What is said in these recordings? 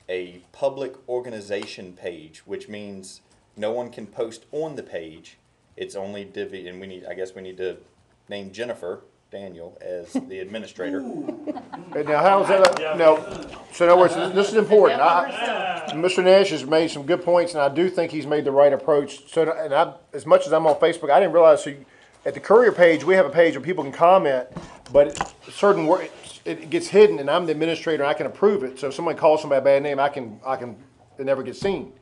a public organization page, which means no one can post on the page. It's only divvy, and I guess we need to name Jennifer Daniel as the administrator. And now, how is that? Now, so in other words, this is important. Mr. Nash has made some good points, and I do think he's made the right approach. So, and as much as I'm on Facebook, I didn't realize. So, at the Courier page, we have a page where people can comment, but certain words it gets hidden, and I'm the administrator, and I can approve it. So, if someone calls somebody a bad name, it never gets seen.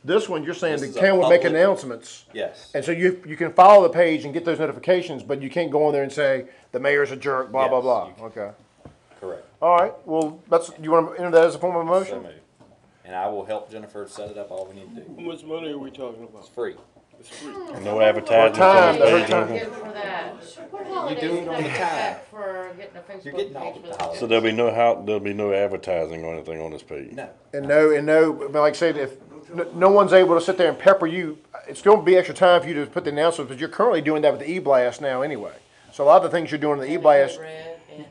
This one, you're saying the town would make announcements. Yes. And so you can follow the page and get those notifications, but you can't go on there and say, the mayor's a jerk, blah, blah, blah. Okay. Correct. All right. Well, you want to enter that as a form of So motion? moved. And I will help Jennifer set it up. All we need to do. How much money are we talking about? It's free. It's free. And no advertising. Time, on the her page. time. Good for that. You do it on the time. For getting a Facebook You're getting all page the for holidays. So there'll be no advertising or anything on this page. No. And no, but like I said, if no one's able to sit there and pepper you, it's going to be extra time for you to put the announcements, but you're currently doing that with the e-blast now anyway. So a lot of the things you're doing in the e-blast,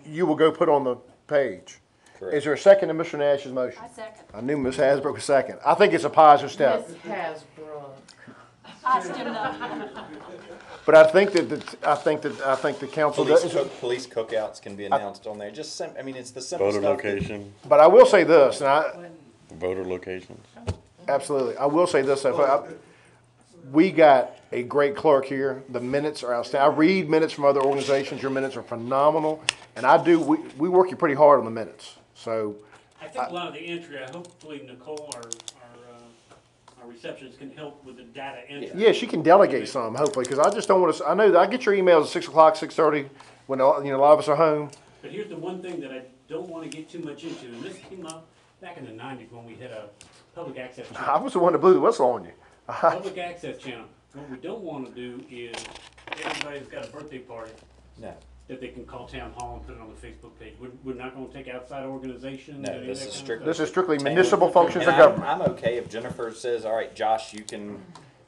you will go put on the page. Correct. Is there a second to Mr. Nash's motion? I second. I knew Ms. Hasbrook was second. I think it's a positive step. Miss Hasbro. I still know. But I think the council does. Police cookouts can be announced on there. Just it's the simple Voter stuff. location, But I will say this, and voter locations. absolutely, I will say this. We got a great clerk here. The minutes are outstanding. I read minutes from other organizations. Your minutes are phenomenal, and we work you pretty hard on the minutes. So I think a lot of the entry, hopefully Nicole, our receptionist, can help with the data entry. yeah, she can delegate some hopefully, because I just don't want to. I know that I get your emails at 6 o'clock, 6:30 when a lot of us are home. But here's the one thing that I don't want to get too much into, and this came up back in the 90s when we had a public access I channel. was the one that blew the whistle on you. Public access channel. What we don't want to do is everybody that's got a birthday party, No. that they can call town hall and put it on the Facebook page. We're not going to take outside organizations. No, and any of this that is kind of strictly. This is strictly And municipal functions of I'm- government. I'm okay if Jennifer says, all right, Josh, you can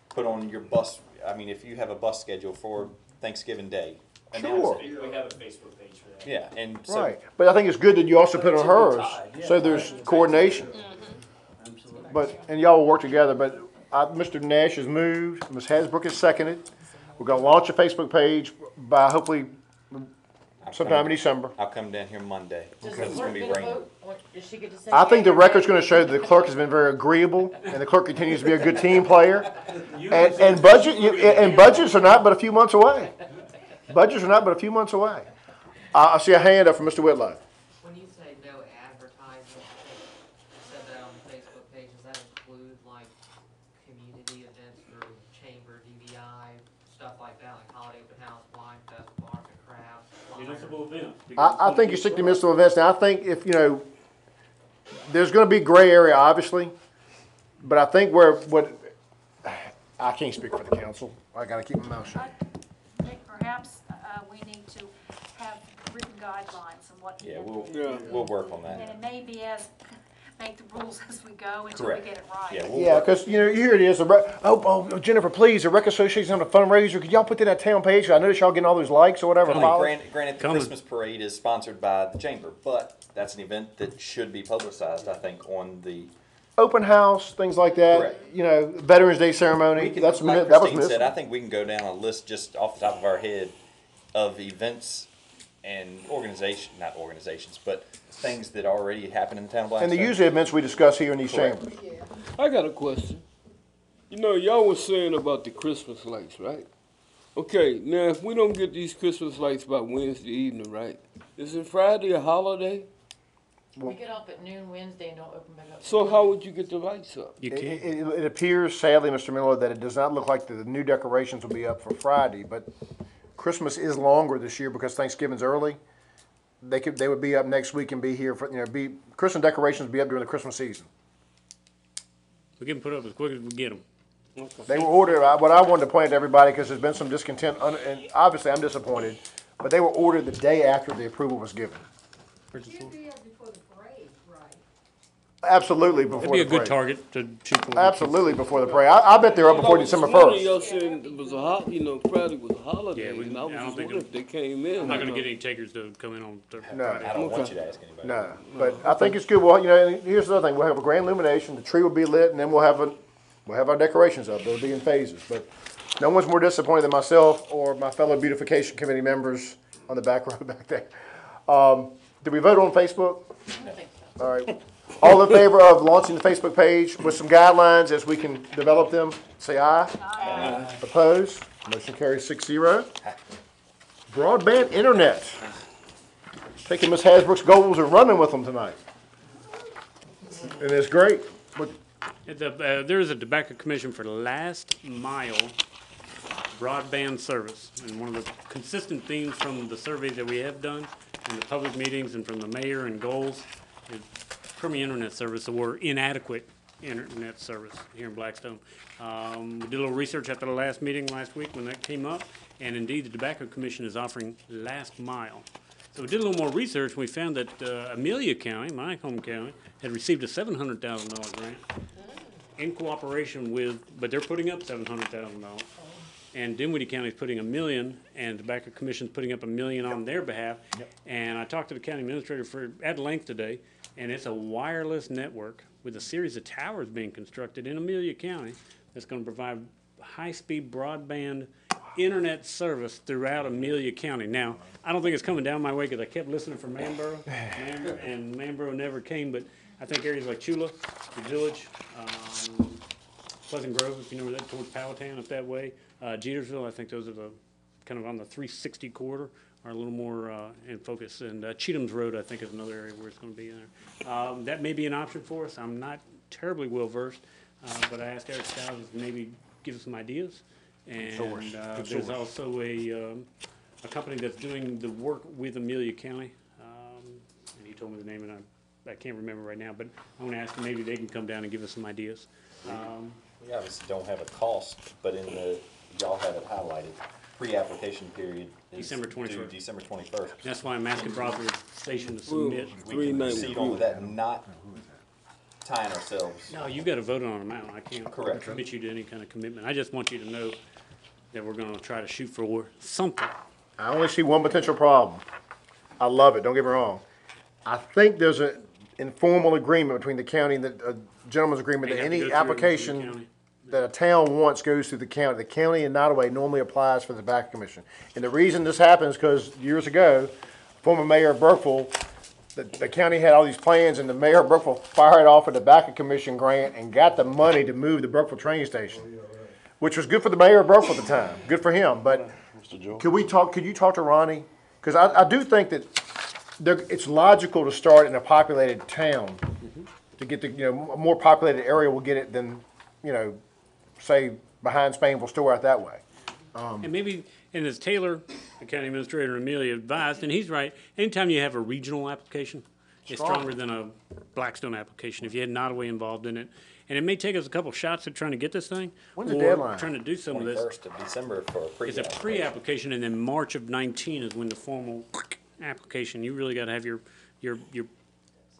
put on your bus, if you have a bus schedule for Thanksgiving Day. announce Sure. it. We have a Facebook page for that. Yeah, and so. Right, but I think it's good that you also put it on hers, so there's coordination. Absolutely. And y'all will work together, but Mr. Nash has moved, Ms. Hasbrook has seconded. We're gonna launch a Facebook page by hopefully sometime in December. I'll come down here Monday, Does because the it's gonna clerk be get a raining. vote? Or does she get to say? I think the yea or record's nay? gonna show that the clerk has been very agreeable, and the clerk continues to be a good team player. And budgets are not but a few months away. Budgets are not but a few months away. I see a hand up from Mr. Whitlow. When you say no advertising, you said that on the Facebook page, does that include like community events through chamber, DVI, stuff like that, like holiday open house, wine fest, art and crafts? Municipal events. I think you stick to municipal events. Now, I think if, there's gonna be gray area, obviously, but I think I can't speak for the council. I gotta keep my mouth shut. I think perhaps we need to have written guidelines on what. Yeah, we'll work on And that. it may be make the rules as we go until Correct. we get it right. Yeah, we'll Yeah, work. because, here it is. Jennifer, please, the Rec Association's having a fundraiser. Could y'all put that town page? I noticed y'all getting all those likes or whatever. follows. Granted, the Christmas parade is sponsored by the chamber, but that's an event that should be publicized, I think, on the. Open house, things like that. Correct. Veterans Day ceremony. We can, That like was Christine said, I municipal. think we can go down a list just off the top of our head of events and not organizations, but things that already happen in the town of And the Blackstone. usual events we discuss here in these Correct. chambers. I got a question. Y'all was saying about the Christmas lights, right? Okay, now if we don't get these Christmas lights by Wednesday evening, right? Isn't Friday a holiday? We get off at noon Wednesday and don't open back up. So how would you get the lights up? It appears, sadly, Mr. Miller, that it does not look like the new decorations will be up for Friday, but Christmas is longer this year because Thanksgiving's early. They would be up next week and be here for, Christmas decorations will be up during the Christmas season. We can put up as quick as we get them. They were ordered, what I wanted to point out to everybody, because there's been some discontent, and obviously I'm disappointed, but they were ordered the day after the approval was given. Should be up before the parade, right? Absolutely That'd before be the a good parade. target to shoot for. Absolutely before the parade. I bet they're up before December This morning 1st. Y'all saying it was Friday was a holiday, Yeah, and I was I don't just think wondering if they came in. I'm not gonna get any takers to come in on No. I don't want you to ask anybody. No, but I think it's good. Well, and here's the other thing. We'll have a grand illumination. The tree will be lit, and then we'll have our decorations up. They'll be in phases. But no one's more disappointed than myself or my fellow beautification committee members on the back row back there. Did we vote on Facebook? I think so. All right. All in favor of launching the Facebook page with some guidelines as we can develop them, say aye. Aye. Opposed? Motion carries 6-0. Broadband internet. Taking Ms. Hasbrook's goals and running with them tonight. And it's great. But There is a Tobacco Commission for last mile broadband service. And one of the consistent themes from the surveys that we have done, and the public meetings, and from the mayor and goals, is Premier Internet Service or inadequate internet service here in Blackstone. We did a little research after the last meeting last week when that came up, and indeed the Tobacco Commission is offering last mile. So we did a little more research, and we found that Amelia County, my home county, had received a $700,000 grant in cooperation with, but they're putting up $700,000. And Dinwiddie County is putting $1 million, and the Tobacco Commission's putting up $1 million on their behalf. And I talked to the county administrator at length today, and it's a wireless network with a series of towers being constructed in Amelia County that's going to provide high-speed broadband internet service throughout Amelia County. Now, I don't think it's coming down my way because I kept listening for Manboro, and Manboro never came, but I think areas like Chula, the Village, Pleasant Grove, if you know that, towards Powhatan up that way, Jetersville, I think those are the kind of on the 360 corridor, are a little more in focus. And Cheatham's Road, I think, is another area where it's going to be in there. That may be an option for us. I'm not terribly well versed, but I asked Eric Stiles to maybe give us some ideas. And there's also a company that's doing the work with Amelia County, and he told me the name, and I can't remember right now. But I'm going to ask them maybe they can come down and give us some ideas. We obviously don't have a cost, but y'all have it highlighted. Pre-application period is December 21st. due December 21st. That's why I'm asking Broadway Station to submit. We can proceed on with that, not tying ourselves. No, you got to vote on an amount. I can't Correct. commit you to any kind of commitment. I just want you to know that we're going to try to shoot for something. I only see one potential problem. I love it, don't get me wrong. I think there's an informal agreement between the county and a gentleman's agreement They that have to go any through the application county. that a town wants goes through the county. The county in Nottaway normally applies for the Tobacco Commission. And the reason this happens is because years ago, former Mayor of Burkeville, the county had all these plans, and the Mayor of Burkeville fired off a Tobacco Commission grant and got the money to move the Burkeville train station, which was good for the Mayor of Burkeville at the time. Good for him. But Mr. Joe? could you talk to Ronnie? Because I do think that it's logical to start in a populated town to get a more populated area will get it than, say, behind Spainville store out that way. And maybe, and as Taylor, the county administrator, Amelia advised, and he's right, anytime you have a regional application, it's stronger than a Blackstone application if you had Nottaway involved in it. And it may take us a couple shots at trying to get this thing. When's the or deadline? Trying to do some of this. 21st of December for a pre. It's a pre-application, and then March of 19 is when the formal application. You really got to have your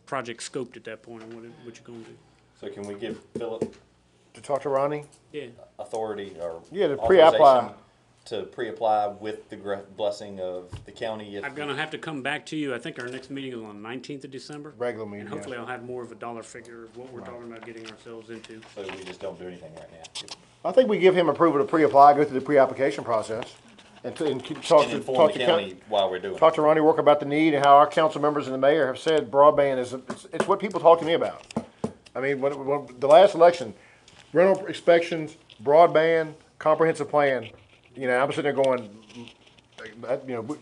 project scoped at that point on what you're going to do. So can we give Philip To talk to Ronnie? Yeah. authority or Yeah, to pre-apply. authorization to pre-apply with the blessing of the county? If I'm going to have to come back to you. I think our next meeting is on the 19th of December. Regular meeting, And hopefully I'll have more of a dollar figure of what we're talking about getting ourselves into. So we just don't do anything right now. I think we give him approval to pre-apply, go through the pre-application process, and talk And to inform the county while we're doing it. talk to Ronnie, work about the need, and how our council members and the mayor have said broadband it's what people talk to me about. I mean, when the last election, rental inspections, broadband, comprehensive plan, I'm sitting there going,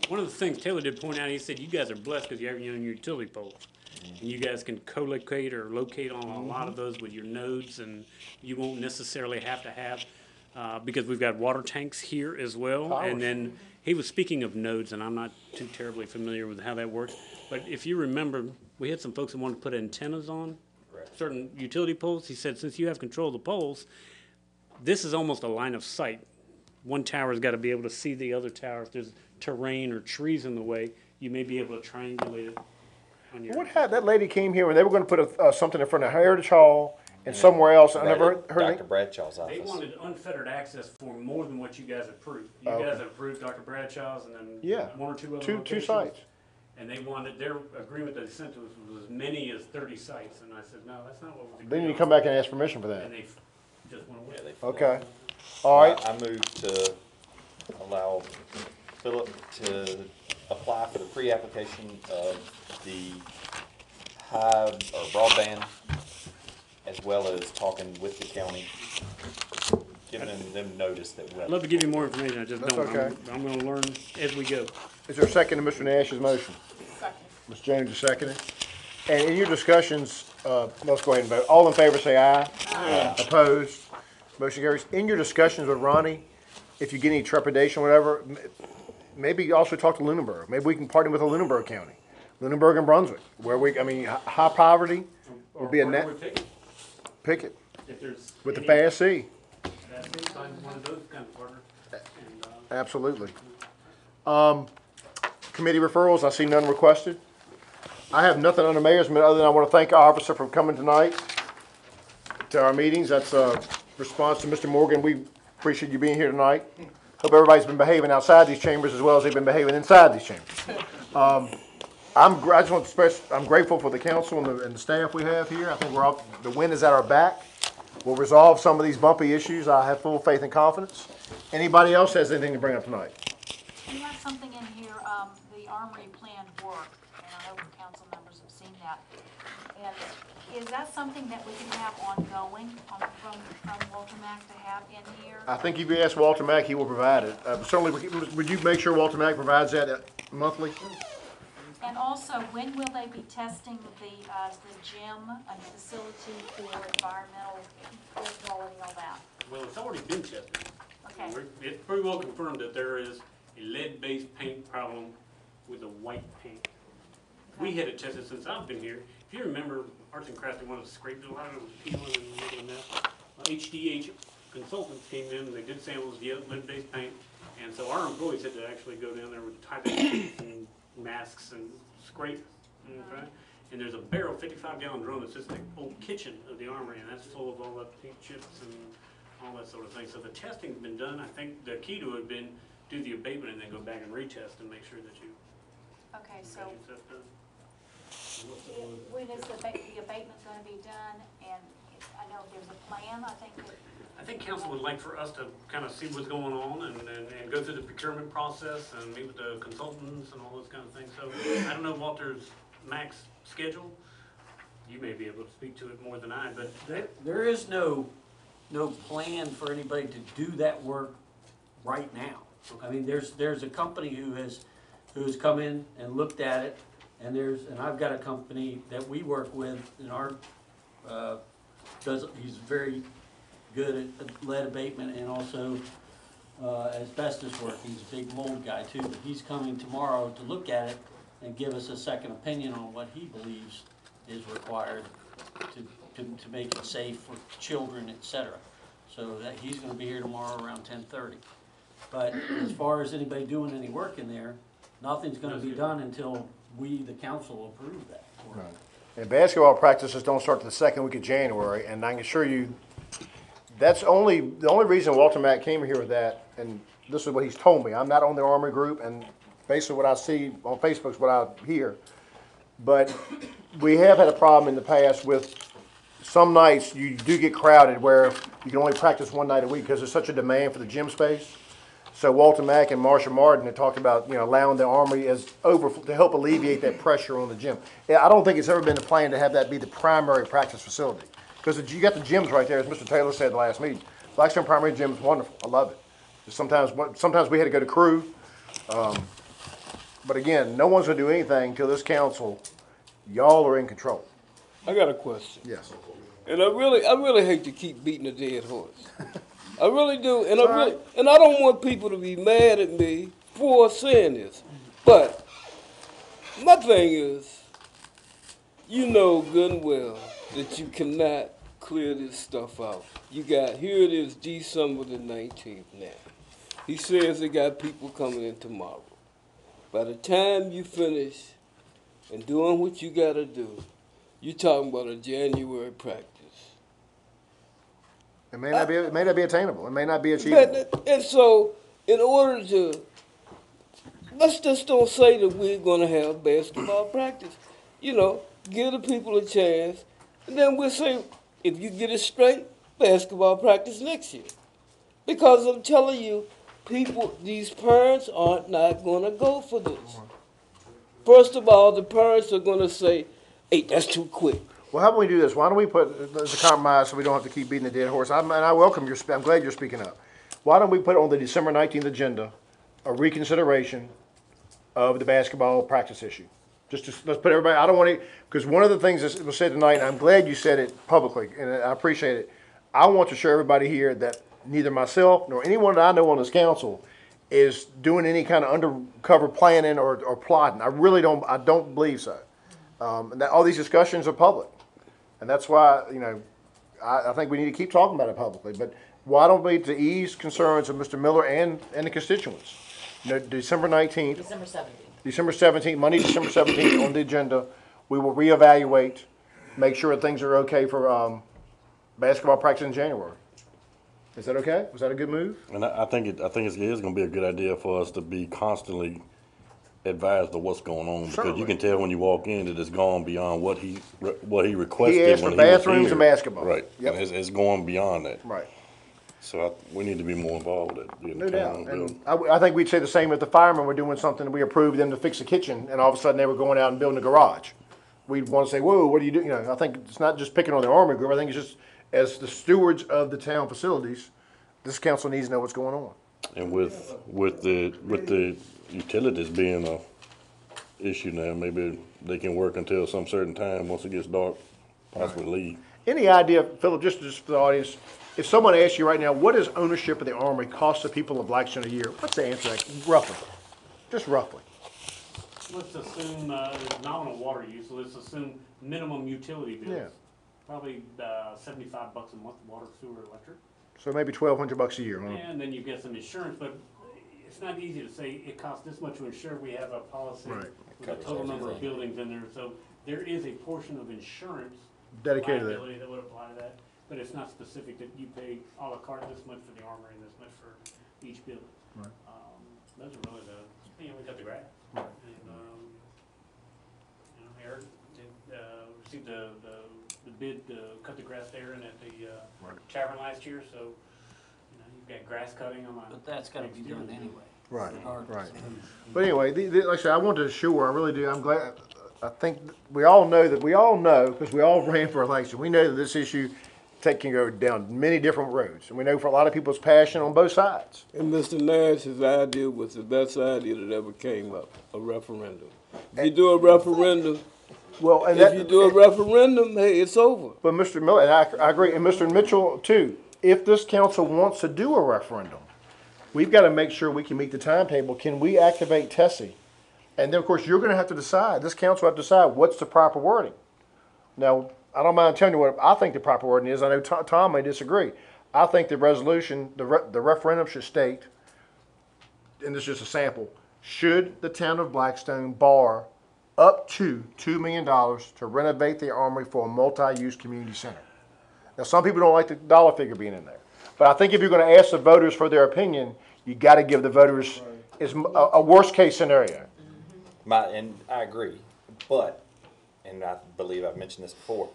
One of the things Taylor did point out, he said, you guys are blessed because you have your own utility poles. And you guys can co-locate or locate on a lot of those with your nodes, and you won't necessarily have to have, because we've got water tanks here as well. And then he was speaking of nodes, and I'm not too terribly familiar with how that works. But if you remember, we had some folks that wanted to put antennas on certain utility poles. He said, since you have control of the poles, this is almost a line of sight. One tower's got to be able to see the other tower. If there's terrain or trees in the way, you may be able to triangulate it on your. What had, that lady came here and they were gonna put something in front of Heritage Hall and somewhere else. I Right never at heard Dr. anything. Bradshaw's They office. wanted unfettered access for more than what you guys approved. You Okay. guys have approved Dr. Bradshaw's and then Yeah. one or two other Two locations. sites. And they wanted, their agreement that they sent to us was as many as 30 sites, and I said, no, that's not what we agreed Then you on." come back and ask permission for that. And they just went away. Yeah, they- Okay. All right. I move to allow Philip to apply for the pre-application of the high or broadband, as well as talking with the county, giving them notice that we I'd have. love to give you more information, I just That's don't. okay. I'm gonna learn as we go. Is there a second to Mr. Nash's motion? Second. Ms. Jones is seconding. And in your discussions, let's go ahead and vote. All in favor, say aye. Aye. Opposed? Motion carries. In your discussions with Ronnie, if you get any trepidation, whatever, maybe also talk to Lunenburg. Maybe we can partner with the Lunenburg County, Lunenburg and Brunswick, where high poverty would be a Or net, where do we pick it? pick it, If there's with the any- Fast C. That's it, find one of those kind of partners. And, Absolutely. Committee referrals, I see none requested. I have nothing on the mayor's minute, other than I want to thank our officer for coming tonight to our meetings. That's a response to Mr. Morgan. We appreciate you being here tonight. Hope everybody's been behaving outside these chambers as well as they've been behaving inside these chambers. I just want to express, I'm grateful for the council and the staff we have here. I think the wind is at our back. We'll resolve some of these bumpy issues. I have full faith and confidence. Anybody else has anything to bring up tonight? You have something in here, the Armory planned work, and I hope the council members have seen that. And is that something that we can have ongoing from Walter Mack to have in here? I think if you ask Walter Mack, he will provide it. Certainly, would you make sure Walter Mack provides that monthly? And also, when will they be testing the gym and the facility for environmental air quality and all that? well, it's already been tested. Okay. It's pretty well confirmed that there is a lead-based paint problem with a white paint. We had it tested since I've been here. If you remember, Arts and Crafts, they wanted to scrape it a lot, it was peeling and making a mess. HDH consultants came in, they did samples, yeah, lead-based paint. And so our employees had to actually go down there with Tyvek and masks and scrape. Okay? And there's a barrel, 55-gallon drum that's just the old kitchen of the Armory, and that's full of all the paint chips and all that sort of thing. So the testing's been done. I think the key to it had been do the abatement and then go back and retest and make sure that you Okay, so get your stuff done. when is the abatement gonna be done? And I know there's a plan, I think that, I think council would like for us to kind of see what's going on and go through the procurement process and meet with the consultants and all those kind of things. So I don't know Walter's max schedule. You may be able to speak to it more than I, but There is no plan for anybody to do that work right now. I mean, there's a company who has come in and looked at it, and I've got a company that we work with in our, he's very good at lead abatement and also asbestos work. He's a big mold guy too, but he's coming tomorrow to look at it and give us a second opinion on what he believes is required to make it safe for children, etc. So that he's gonna be here tomorrow around 10:30. But as far as anybody doing any work in there, nothing's gonna be done until we, the council, approve that. And basketball practices don't start to the second week of January, and I can assure you, the only reason Walter Mack came here with that, and this is what he's told me, I'm not on the Armory group, and basically what I see on Facebook is what I hear. But we have had a problem in the past with some nights you do get crowded where you can only practice one night a week because there's such a demand for the gym space. So Walter Mack and Marsha Martin had talked about, allowing the Armory to help alleviate that pressure on the gym. Yeah, I don't think it's ever been the plan to have that be the primary practice facility. Because you got the gyms right there, as Mr. Taylor said the last meeting. Blackstone Primary Gym is wonderful. I love it. Sometimes we had to go to crew. But again, no one's going to do anything until this council, y'all are in control. I got a question. Yes. And I really hate to keep beating a dead horse. I really do, and I don't want people to be mad at me for saying this. But my thing is, you know good and well that you cannot clear this stuff out. Here it is December the 19th now. He says they got people coming in tomorrow. By the time you finish and doing what you gotta do, you talking about a January practice. It may not be attainable. It may not be achievable. And so, in order to, let's just don't say that we're gonna have basketball practice. You know, give the people a chance, and then we'll say, if you get it straight, basketball practice next year. Because I'm telling you, people, these parents aren't not gonna go for this. First of all, the parents are gonna say, hey, that's too quick. Well, how about we do this? Why don't we put, as a compromise so we don't have to keep beating the dead horse? And I welcome your, I'm glad you're speaking up. Why don't we put on the December 19th agenda a reconsideration of the basketball practice issue? Let's put everybody, I don't want to, because one of the things that was said tonight, and I'm glad you said it publicly, and I appreciate it. I want to show everybody here that neither myself nor anyone that I know on this council is doing any kind of undercover planning or plotting. I really don't believe so. And that all these discussions are public. And that's why, you know, I think we need to keep talking about it publicly. But why don't we, to ease concerns of Mr. Miller and the constituents, you know, December 19th. December 17th. December 17th, Monday, December 17th on the agenda. We will reevaluate, make sure things are okay for basketball practice in January. Is that okay? Was that a good move? And I think it is going to be a good idea for us to be constantly advised of what's going on, because Certainly. you can tell when you walk in that it's gone beyond what he requested. He asked for when he was bathrooms here. and basketball. Right. Yep. And it's going beyond that. Right. So we need to be more involved with it. No doubt. And I think we'd say the same if the firemen were doing something, we approved them to fix the kitchen, and all of a sudden they were going out and building a garage. We'd want to say, whoa, what are you doing? You know, I think it's not just picking on the Army Group. I think it's just, as the stewards of the town facilities, this council needs to know what's going on. And with the utilities being a issue now, maybe they can work until some certain time, once it gets dark, possibly leave. Any idea, Philip, just for the audience, if someone asks you right now, what does ownership of the Armory cost the people of Blackstone a year? What's the answer? Roughly. Just roughly. Let's assume, nominal water use, so let's assume minimum utility bills. Yeah. Probably, $75 a month, water, sewer, electric. So maybe $1,200 a year, huh? And then you get some insurance, but it's not easy to say it costs this much to insure. We have a policy Right. with a total number of buildings in there, so there is a portion of insurance Dedicated to that. liability that would apply to that, but it's not specific that you pay a la carte this much for the armory and this much for each building. Right. Those are really we cut the grass. Right. And, Eric did, received the bid to cut the grass there and at the tavern last year, so, you've got grass cutting on my. But that's gotta be done anyway. Right, regardless. right. But anyway, like I said, I wanted to assure, I really do, I'm glad, I think we all know, because we all ran for election, we know that this issue can go down many different roads. And we know for a lot of people it's passion on both sides. And Mr. Nash's idea was the best idea that ever came up, a referendum. If you do a referendum, Well, and if you do a referendum, hey, it's over. But Mr. Miller, and I agree, and Mr. Mitchell too, if this council wants to do a referendum, we've got to make sure we can meet the timetable. Can we activate Tessie? And then, of course, you're going to have to decide, this council will have to decide what's the proper wording. Now, I don't mind telling you what I think the proper wording is. I know Tom may disagree. I think the resolution, the referendum should state, and this is just a sample, should the town of Blackstone borrow up to $2 million to renovate the Armory for a multi-use community center? Now, some people don't like the dollar figure being in there. But I think if you're going to ask the voters for their opinion, you got to give the voters a worst-case scenario. And I agree, but, and I believe I've mentioned this before,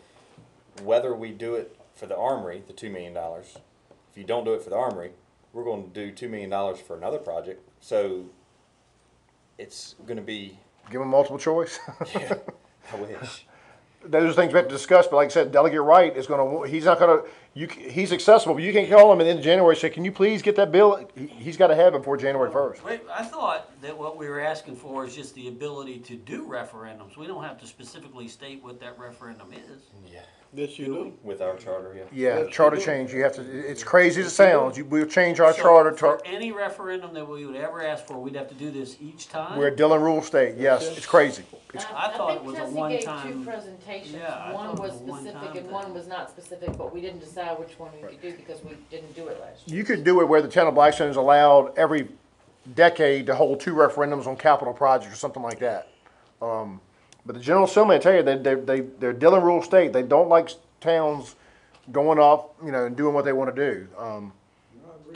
whether we do it for the Armory, the $2 million, if you don't do it for the Armory, we're going to do $2 million for another project. So it's going to be... Give them multiple choice. Yeah, I wish. Those are things we have to discuss, but like I said, Delegate Wright is going to, he's not going to, he's accessible, but you can't call him at the end of January and say, can you please get that bill? He's got to have it before January 1st. Wait, I thought that what we were asking for is just the ability to do referendums. We don't have to specifically state what that referendum is. Yeah. Yes, you do. With our charter, yeah. Yeah, charter change, you have to, it's crazy as it sounds, we'll change our charter For to, any referendum that we would ever ask for, we'd have to do this each time? we're a Dillon Rule state, yes, it's crazy. I thought it was a I think Tessie one-time- gave two presentations. Yeah, I One thought it was was a specific one-time and one thing. was not specific, but we didn't decide which one we could do because we didn't do it last year. You could do it where the town of Blackstone is allowed every decade to hold 2 referendums on capital projects or something like that. But the General Assembly, I tell you, they're Dillon Rule State. They don't like towns going off, and doing what they want to do.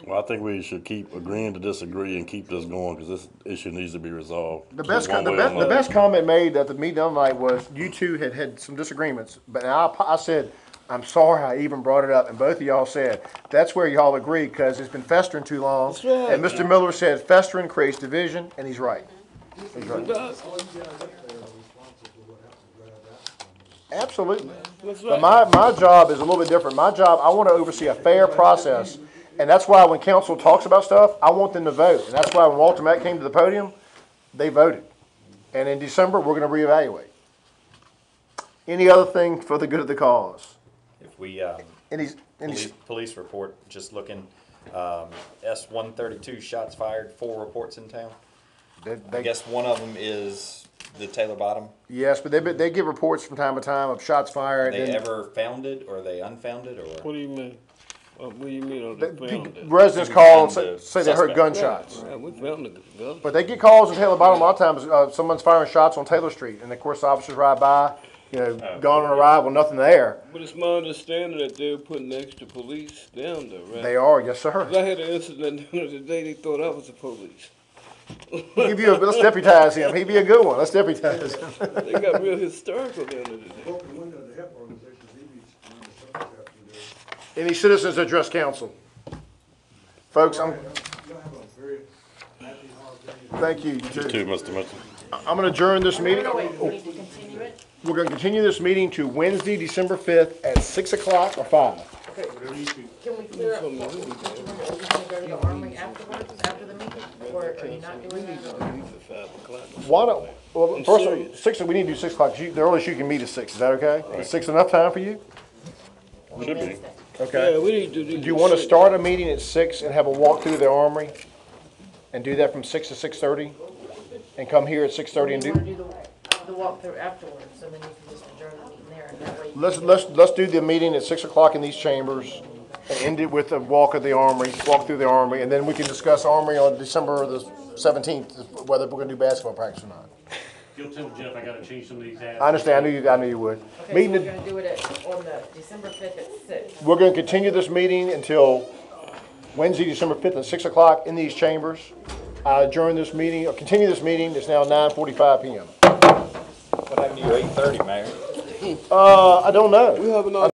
Well, I think we should keep agreeing to disagree and keep this going, because this issue needs to be resolved. The best one way or another. comment made at the meeting the other night was you two had some disagreements, but I said, I'm sorry I even brought it up, and both of y'all said, that's where y'all agree, because it's been festering too long. That's right. And Mr. Miller said, festering creates division, and he's right. He's right. Absolutely. That's But right. my job is a little bit different. My job, I want to oversee a fair process. And that's why when council talks about stuff, I want them to vote. And that's why when Walter Mack came to the podium, they voted. And in December, we're going to reevaluate. Any other thing for the good of the cause? If we, police report, just looking, S-132 shots fired, 4 reports in town. I guess one of them is the Taylor Bottom. Yes, but they get reports from time to time of shots fired. Are they ever founded, or are they unfounded, or? What do you mean? What do you mean on the found it? Residents call and Found the say they heard suspect. gunshots. Yeah, we found the gun. But they get calls in Taylor Bottom a lot of times. Someone's firing shots on Taylor Street, and of course the officers ride by, gone on arrival, nothing there. But it's my understanding that they're putting extra police down there, right? They are, yes sir. 'Cause I had an incident the other day, they thought I was the police. Let's deputize him. He'd be a good one. Let's deputize him. They got real hysterical down there today. Any citizens address council? Folks, thank you. You too, Mr. Mitchell. I'm gonna adjourn this meeting. No, wait, we need to continue it? We're gonna continue this meeting to Wednesday, December 5th at 6 o'clock or 5. Okay, can we clear up, are we gonna go to the armory afterwards, after the meeting, or are you not doing that? Why don't, well, first, 6, we need to do 6 o'clock. The earliest you can meet is 6. Is that okay? Is 6 enough time for you? Should be. Okay. Yeah, we need to do. Do you want to start a meeting at 6 and have a walk through the armory? And do that from 6 to 6:30? And come here at 6:30 and You do? wanna do the walkthrough afterwards, so then you can just adjourn the meeting there, and that way. Let's do the meeting at 6 o'clock in these chambers and end it with a walk of the armory, walk through the armory, and then we can discuss armory on December the 17th, whether we're gonna do basketball practice or not. You'll tell Jeff I gotta change some of these ads. I understand, I knew you would. Okay, so Meeting, we're gonna do it on the December 5th at 6. we're gonna continue this meeting until Wednesday, December 5th at 6 o'clock in these chambers. Adjourn this meeting, or continue this meeting, it's now 9:45 PM. What happened to you, 8:30, Mayor? I don't know. We have an